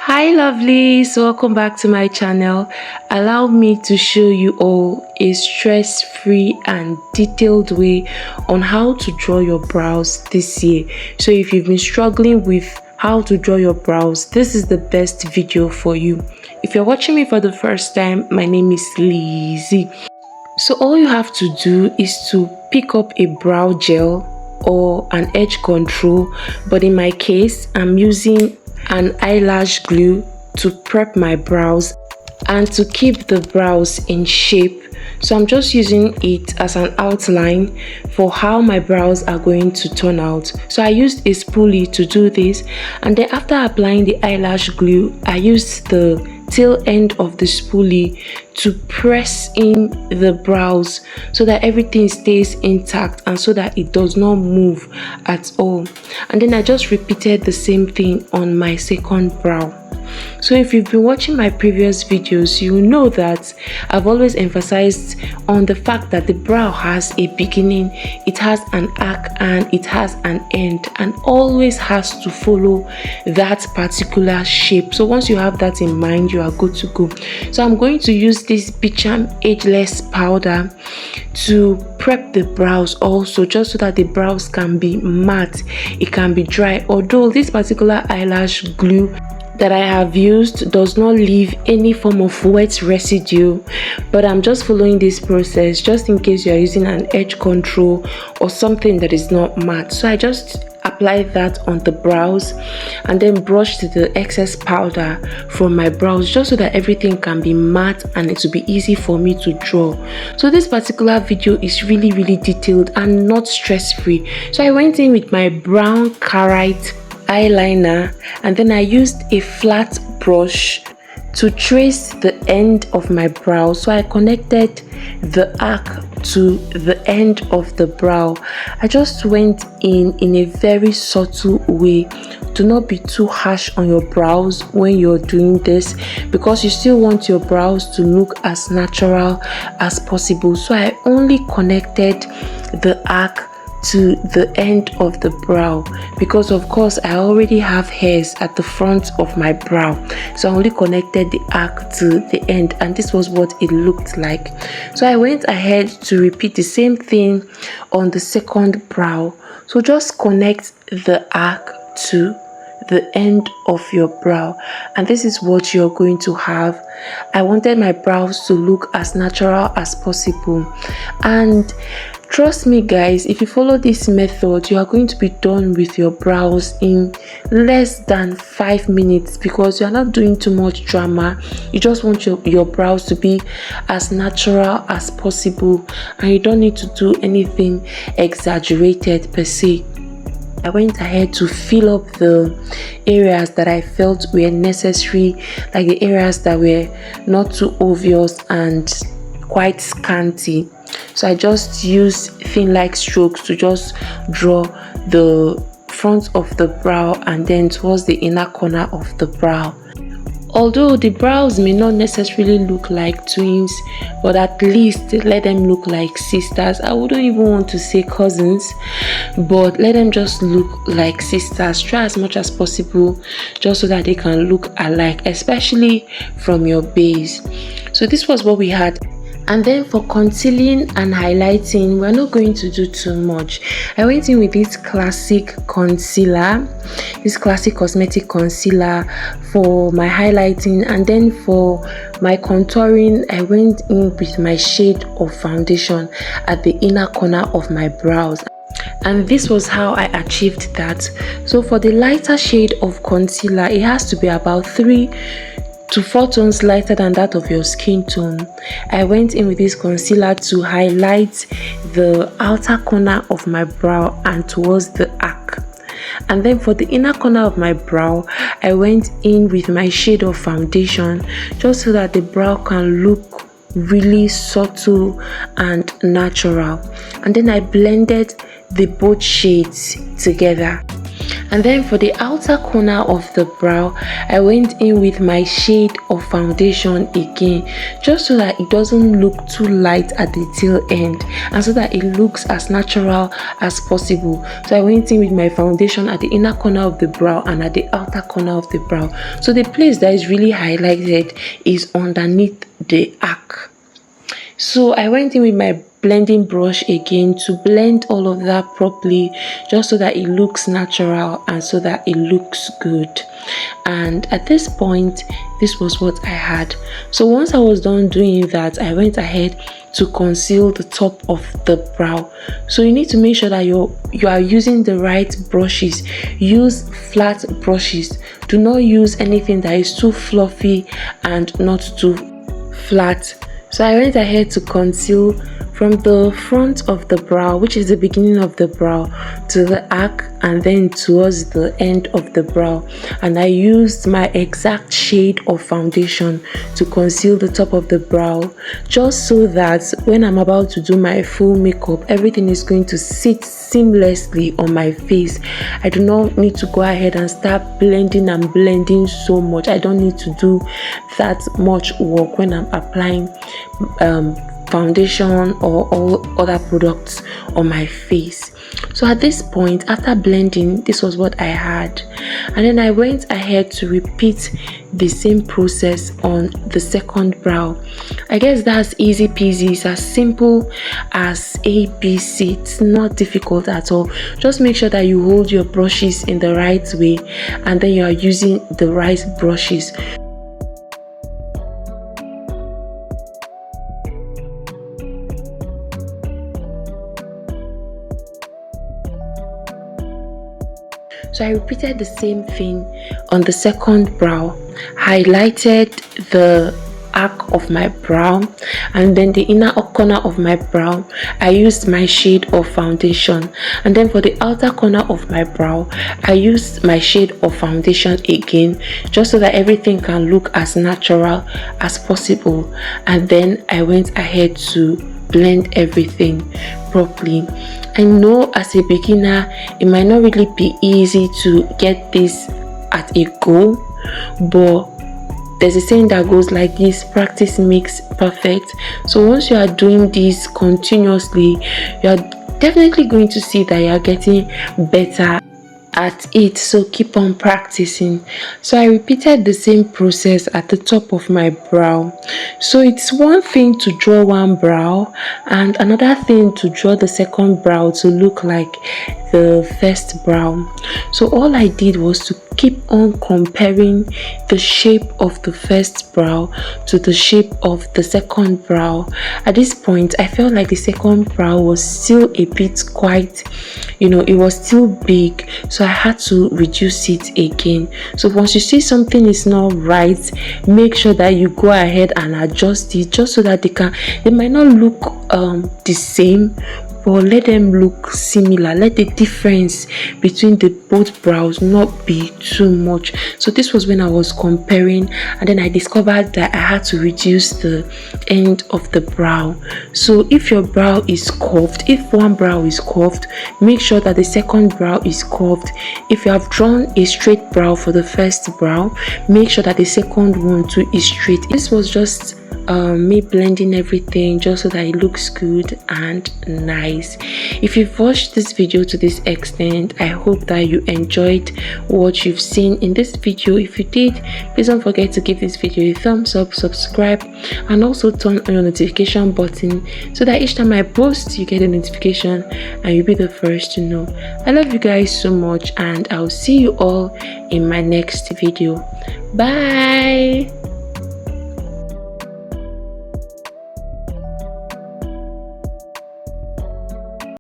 Hi lovelies, welcome back to my channel. Allow me to show you all a stress-free and detailed way on how to draw your brows this year. So if you've been struggling with how to draw your brows, this is the best video for you. If you're watching me for the first time, my name is Lizzie. So all you have to do is to pick up a brow gel or an edge control, but in my case I'm using an eyelash glue to prep my brows and to keep the brows in shape. So I'm just using it as an outline for how my brows are going to turn out. So I used a spoolie to do this, and then after applying the eyelash glue, I used the tail end of the spoolie to press in the brows so that everything stays intact and so that it does not move at all. And then I just repeated the same thing on my second brow. So if you've been watching my previous videos, you know that I've always emphasized on the fact that the brow has a beginning, it has an arc, and it has an end, and always has to follow that particular shape. So once you have that in mind, you are good to go. So I'm going to use this Bicham Ageless powder to prep the brows also, just so that the brows can be matte, it can be dry. Although this particular eyelash glue that I have used does not leave any form of wet residue, but I'm just following this process just in case you are using an edge control or something that is not matte. So I just apply that on the brows and then brush the excess powder from my brows just so that everything can be matte and it will be easy for me to draw. So this particular video is really detailed and not stress-free. So I went in with my brown Carite eyeliner, and then I used a flat brush to trace the end of my brow. So I connected the arc to the end of the brow. I just went in a very subtle way. Do not be too harsh on your brows when you're doing this, because you still want your brows to look as natural as possible. So I only connected the arc to the end of the brow, because of course I already have hairs at the front of my brow, so I only connected the arc to the end, and this was what it looked like. So I went ahead to repeat the same thing on the second brow. So just connect the arc to the end of your brow, and this is what you're going to have. I wanted my brows to look as natural as possible, and trust me guys, if you follow this method, you are going to be done with your brows in less than 5 minutes, because you are not doing too much drama. You just want your brows to be as natural as possible, and you don't need to do anything exaggerated per se. I went ahead to fill up the areas that I felt were necessary, like the areas that were not too obvious and quite scanty. So I just use thin like strokes to just draw the front of the brow and then towards the inner corner of the brow. Although the brows may not necessarily look like twins, but at least let them look like sisters. I wouldn't even want to say cousins, but let them just look like sisters. Try as much as possible just so that they can look alike, especially from your base. So this was what we had. And then for concealing and highlighting, we're not going to do too much. I went in with this classic concealer, this classic cosmetic concealer for my highlighting, and then for my contouring I went in with my shade of foundation at the inner corner of my brows. And this was how I achieved that. So for the lighter shade of concealer, it has to be about 3 to 4 tones lighter than that of your skin tone. I went in with this concealer to highlight the outer corner of my brow and towards the arc. And then for the inner corner of my brow, I went in with my shade of foundation just so that the brow can look really subtle and natural. And then I blended the both shades together. And then for the outer corner of the brow, I went in with my shade of foundation again, just so that it doesn't look too light at the tail end and so that it looks as natural as possible. So I went in with my foundation at the inner corner of the brow and at the outer corner of the brow. So the place that is really highlighted is underneath the arc. So I went in with my blending brush again to blend all of that properly, just so that it looks natural and so that it looks good. And at this point, this was what I had. So once I was done doing that, I went ahead to conceal the top of the brow. So you need to make sure that you are using the right brushes. Use flat brushes. Do not use anything that is too fluffy and not too flat. So I went ahead to conceal from the front of the brow, which is the beginning of the brow, to the arc and then towards the end of the brow. And I used my exact shade of foundation to conceal the top of the brow, just so that when I'm about to do my full makeup, everything is going to sit seamlessly on my face. I do not need to go ahead and start blending so much. I don't need to do that much work when I'm applying foundation or all other products on my face. So at this point, after blending, this was what I had, and then I went ahead to repeat the same process on the second brow. I guess that's easy peasy. It's as simple as ABC. It's not difficult at all. Just make sure that you hold your brushes in the right way and then you are using the right brushes. So I repeated the same thing on the second brow, highlighted the arc of my brow, and then the inner corner of my brow I used my shade of foundation, and then for the outer corner of my brow I used my shade of foundation again, just so that everything can look as natural as possible. And then I went ahead to blend everything properly. I know as a beginner it might not really be easy to get this at a go, but there's a saying that goes like this: practice makes perfect. So once you are doing this continuously, you are definitely going to see that you are getting better at it. So keep on practicing. So I repeated the same process at the top of my brow. So it's one thing to draw one brow and another thing to draw the second brow to look like the first brow. So all I did was to keep on comparing the shape of the first brow to the shape of the second brow. At this point I felt like the second brow was still a bit quite, it was still big, so I had to reduce it again. So once you see something is not right, make sure that you go ahead and adjust it, just so that they might not look the same, but let them look similar. Let the difference between the both brows not be too much. So this was when I was comparing, and then I discovered that I had to reduce the end of the brow. So if your brow is curved, if one brow is curved, make sure that the second brow is curved. If you have drawn a straight brow for the first brow, make sure that the second one too is straight. This was just me blending everything just so that it looks good and nice. If you've watched this video to this extent, I hope that you enjoyed what you've seen in this video. If you did, please don't forget to give this video a thumbs up, subscribe, and also turn on your notification button so that each time I post you get a notification and you'll be the first to know. I love you guys so much, and I'll see you all in my next video. Bye.